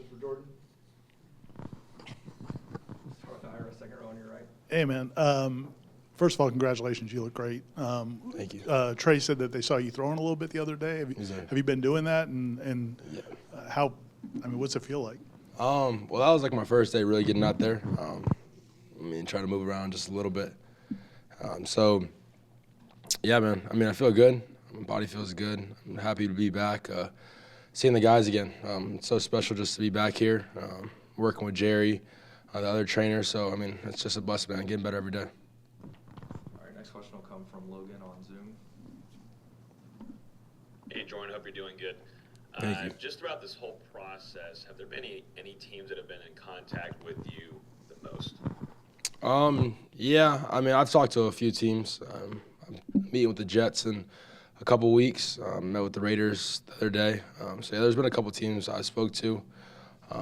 question for Jordan. Start with Ira, second row on your right. Hey, man. First of all, congratulations. You look great. Thank you. Trey said that they saw you throwing a little bit the other day. Have you been doing that? And Yeah. What's it feel like? Well, that was like my first day really getting out there. Trying to move around just a little bit. Yeah, man. I feel good. My body feels good. I'm happy to be back. Seeing the guys again. It's so special just to be back here, working with Jerry, the other trainers. So, it's just a blessing, man. Getting better every day. All right, next question will come from Logan on Zoom. Hey, Jordan, hope you're doing good. Thank you. Just throughout this whole process, have there been any teams that have been in contact with you the most? Yeah. I've talked to a few teams. I'm meeting with the Jets in a couple weeks. Met with the Raiders the other day. There's been a couple teams I spoke to.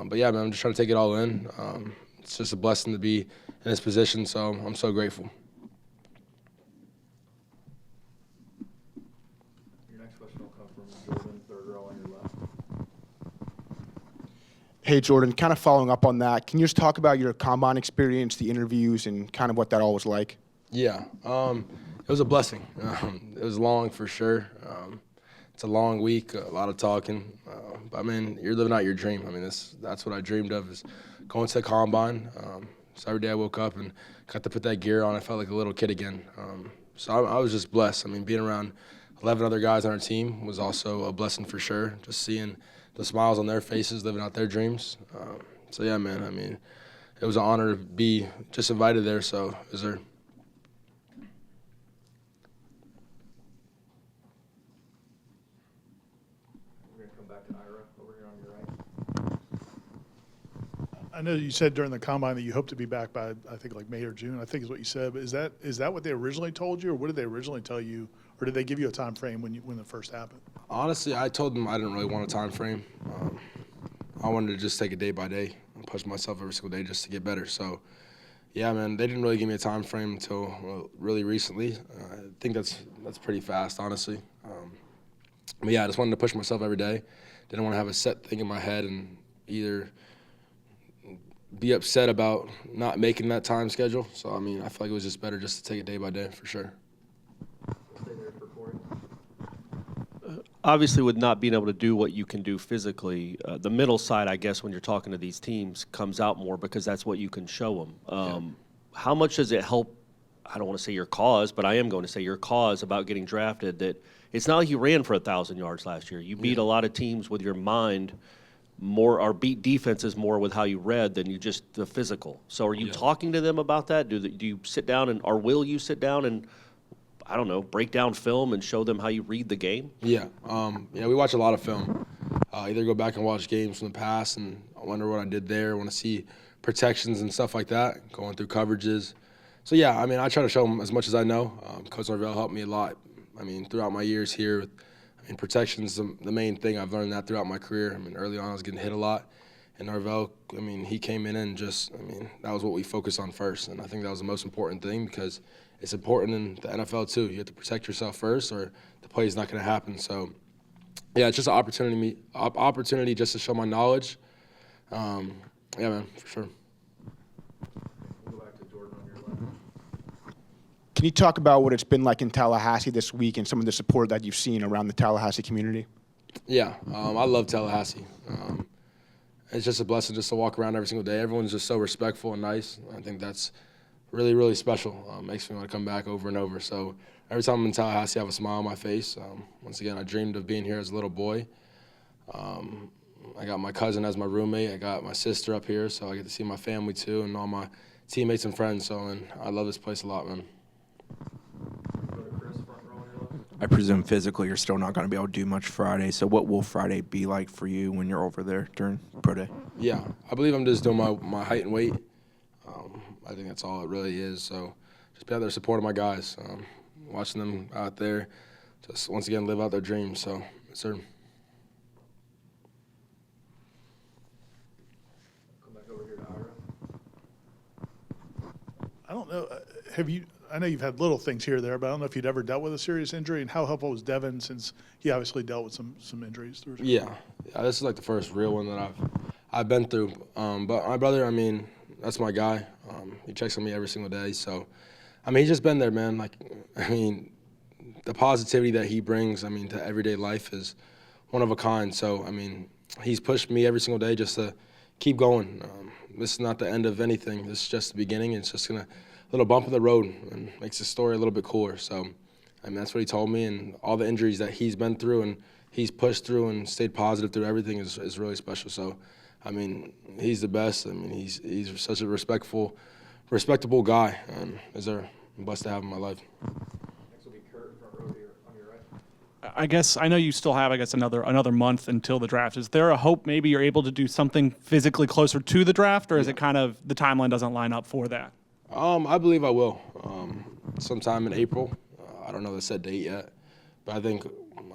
But yeah, man, I'm just trying to take it all in. It's just a blessing to be in this position, so I'm so grateful. Your next question will come from Jordan, third row on your left. Hey, Jordan, kind of following up on that, can you just talk about your combine experience, the interviews, and kind of what that all was like? Yeah, it was a blessing. It was long for sure. It's a long week, a lot of talking. But you're living out your dream. That's what I dreamed of, is going to the combine. So every day I woke up and got to put that gear on. I felt like a little kid again. So I was just blessed. Being around 11 other guys on our team was also a blessing for sure. Just seeing the smiles on their faces, living out their dreams. So yeah, man. It was an honor to be just invited there. So is there. We're going to come back to Ira over here on your right. I know you said during the combine that you hope to be back by, I think, like May or June, I think is what you said. But is that what they originally told you, or what did they originally tell you, or did they give you a time frame when it first happened? Honestly, I told them I didn't really want a time frame. I wanted to just take it day by day and push myself every single day just to get better. So, yeah, man, they didn't really give me a time frame until really recently. I think that's pretty fast, honestly. But yeah, I just wanted to push myself every day. Didn't want to have a set thing in my head and either be upset about not making that time schedule. So, I feel like it was just better just to take it day by day for sure. Stay there for Corey. Obviously, with not being able to do what you can do physically, the middle side, I guess, when you're talking to these teams, comes out more because that's what you can show them. How much does it help? I don't want to say your cause, but I am going to say your cause about getting drafted. That it's not like you ran for 1,000 yards last year. You beat a lot of teams with your mind more, or beat defenses more with how you read than you just the physical. So are you talking to them about that? Do you sit down or will you sit down and, I don't know, break down film and show them how you read the game? Yeah. We watch a lot of film. Either go back and watch games from the past and I wonder what I did there. I want to see protections and stuff like that, going through coverages. So, yeah, I try to show them as much as I know. Coach Norville helped me a lot. Throughout my years here, protection's the main thing. I've learned that throughout my career. Early on I was getting hit a lot. And Norville, he came in and just, that was what we focused on first. And I think that was the most important thing because it's important in the NFL too. You have to protect yourself first or the play is not going to happen. So, yeah, it's just an opportunity just to show my knowledge. Yeah, man, for sure. We'll go back to Jordan on your left. Can you talk about what it's been like in Tallahassee this week and some of the support that you've seen around the Tallahassee community? Yeah, I love Tallahassee. It's just a blessing just to walk around every single day. Everyone's just so respectful and nice. I think that's really, really special. Makes me want to come back over and over. So every time I'm in Tallahassee, I have a smile on my face. Once again, I dreamed of being here as a little boy. I got my cousin as my roommate. I got my sister up here, so I get to see my family too and all my teammates and friends. So, I love this place a lot, man. Go to Chris, front row on your left. I presume physically you're still not going to be able to do much Friday. So what will Friday be like for you when you're over there during pro day? Yeah, I believe I'm just doing my height and weight. I think that's all it really is. So just be out there supporting my guys, watching them out there, just once again live out their dreams. So, yes, sir. Come back over here to Ira. I don't know. I know you've had little things here or there, but I don't know if you'd ever dealt with a serious injury, and how helpful was Devin since he obviously dealt with some injuries through his career? Yeah, this is like the first real one that I've been through. But my brother, I mean, that's my guy. He checks on me every single day. So, I mean, he's just been there, man. Like, I mean, the positivity that he brings, I mean, to everyday life is one of a kind. So, I mean, he's pushed me every single day just to keep going. This is not the end of anything. This is just the beginning. It's just a little bump in the road and makes the story a little bit cooler. So, I mean, that's what he told me, and all the injuries that he's been through and he's pushed through and stayed positive through everything is really special. So, I mean, he's the best. I mean, he's such a respectable guy, and I'm blessed to have him in my life. Next will be Kurt, front row here on your right. I guess I know you still have, another month until the draft. Is there a hope maybe you're able to do something physically closer to the draft, or is it kind of the timeline doesn't line up for that? I believe I will. Sometime in April. I don't know the set date yet, but I think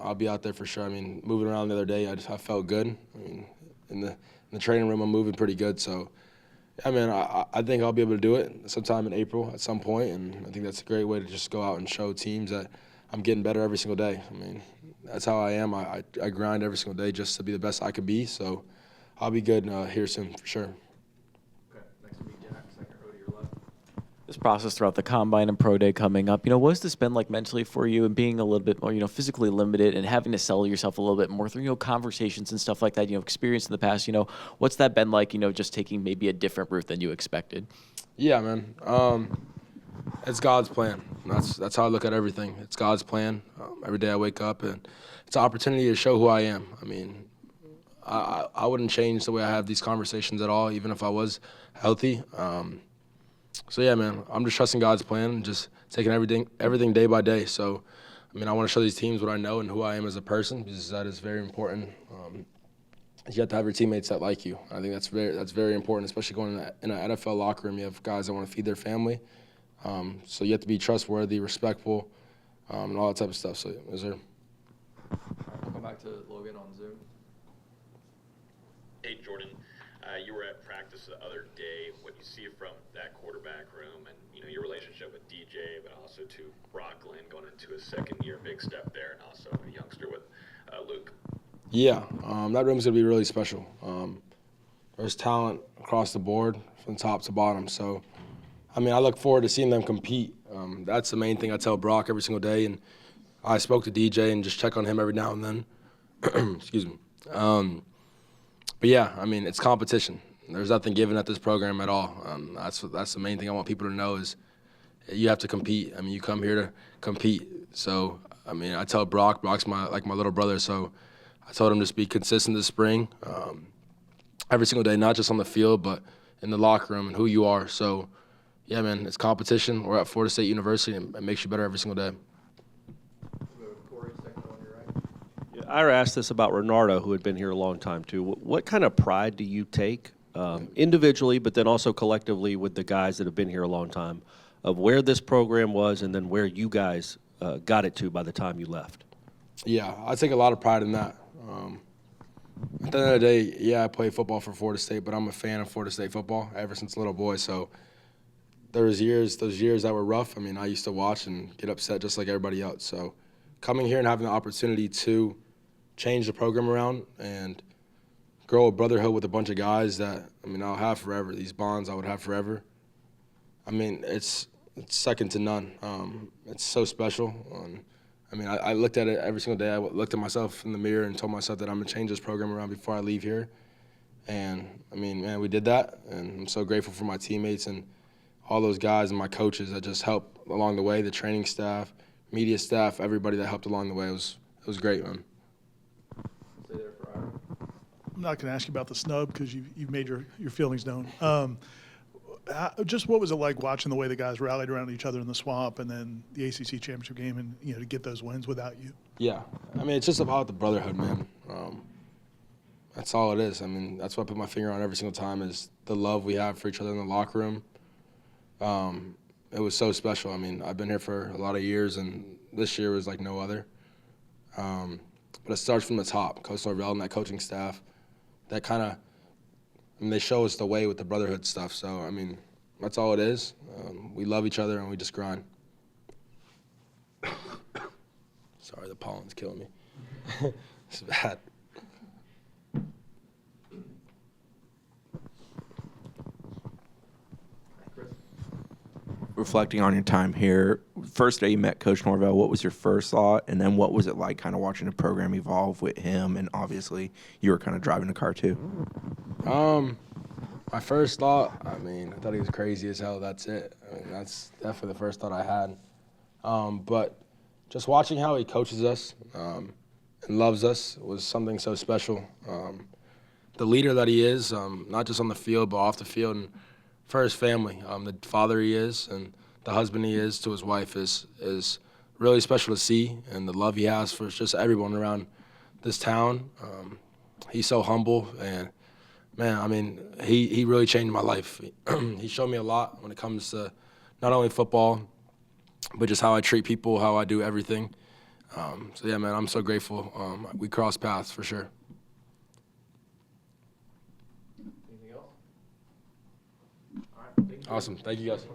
I'll be out there for sure. I mean, moving around the other day, I felt good. I mean, in the training room, I'm moving pretty good. So, I mean, I think I'll be able to do it sometime in April at some point, and I think that's a great way to just go out and show teams that I'm getting better every single day. I mean, that's how I am. I grind every single day just to be the best I could be. So, I'll be good here soon for sure. Okay, next will be Jack, second row to your left. This process throughout the combine and pro day coming up, what has this been like mentally for you, and being a little bit more, physically limited and having to sell yourself a little bit more through, conversations and stuff like that, experience in the past, what's that been like, just taking maybe a different route than you expected? Yeah, man. It's God's plan. That's how I look at everything. It's God's plan. Every day I wake up, and it's an opportunity to show who I am. I mean, I wouldn't change the way I have these conversations at all, even if I was healthy. So, yeah, man, I'm just trusting God's plan and just taking everything day by day. So, I mean, I want to show these teams what I know and who I am as a person, because that is very important. You have to have your teammates that like you. I think that's very important, especially going in an NFL locker room. You have guys that want to feed their family. So you have to be trustworthy, respectful, and all that type of stuff. So, yes, sir. All right, we'll come back to Logan on Zoom. Hey, Jordan, you were at practice the other day. What you see from that quarterback room, and your relationship with DJ, but also to Brock Glenn going into his second year, big step there, and also a youngster with Luke. Yeah, that room's gonna be really special. There's talent across the board from top to bottom. So, I mean, I look forward to seeing them compete. That's the main thing I tell Brock every single day, and I spoke to DJ and just check on him every now and then. Excuse me. But yeah, I mean, it's competition. There's nothing given at this program at all. That's the main thing I want people to know is you have to compete. I mean, you come here to compete. So, I mean, I tell Brock's my little brother. So, I told him just be consistent this spring, every single day, not just on the field, but in the locker room and who you are. So, yeah, man, it's competition. We're at Florida State University, and it makes you better every single day. We'll go to Corey, second row on your right. I asked this about Renardo, who had been here a long time too. What kind of pride do you take individually, but then also collectively with the guys that have been here a long time, of where this program was and then where you guys got it to by the time you left? Yeah, I take a lot of pride in that. At the end of the day, yeah, I play football for Florida State, but I'm a fan of Florida State football ever since a little boy. So those years that were rough, I mean, I used to watch and get upset just like everybody else. So coming here and having the opportunity to change the program around and grow a brotherhood with a bunch of guys that, I mean, I'll have forever. These bonds I would have forever. I mean, it's second to none. It's so special. I mean, I looked at it every single day. I looked at myself in the mirror and told myself that I'm going to change this program around before I leave here. And, I mean, man, we did that. And I'm so grateful for my teammates and all those guys and my coaches that just helped along the way, the training staff, media staff, everybody that helped along the way. It was great, man. Stay there for Ira. I'm not going to ask you about the snub because you've made your feelings known. Just what was it like watching the way the guys rallied around each other in the swamp and then the ACC championship game and, to get those wins without you? Yeah. I mean, it's just about the brotherhood, man. That's all it is. I mean, that's what I put my finger on every single time is the love we have for each other in the locker room. It was so special. I mean, I've been here for a lot of years, and this year was like no other. But it starts from the top. Coach Norville and that coaching staff, that kind of, they show us the way with the brotherhood stuff. So, I mean, that's all it is. We love each other, and we just grind. Sorry, the pollen's killing me. It's bad. reflecting on your time here, first day you met Coach Norville, what was your first thought? And then what was it like kind of watching the program evolve with him? And obviously you were kind of driving the car too. My first thought, I thought he was crazy as hell. That's it. That's definitely the first thought I had. But just watching how he coaches us and loves us was something so special. The leader that he is, not just on the field but off the field, and for his family, the father he is and the husband he is to his wife is really special to see, and the love he has for just everyone around this town. He's so humble, and man, he really changed my life. He showed me a lot when it comes to not only football, but just how I treat people, how I do everything. So yeah, man, I'm so grateful. We crossed paths for sure. Anything else? All right. Thank you. Awesome. Thank you guys.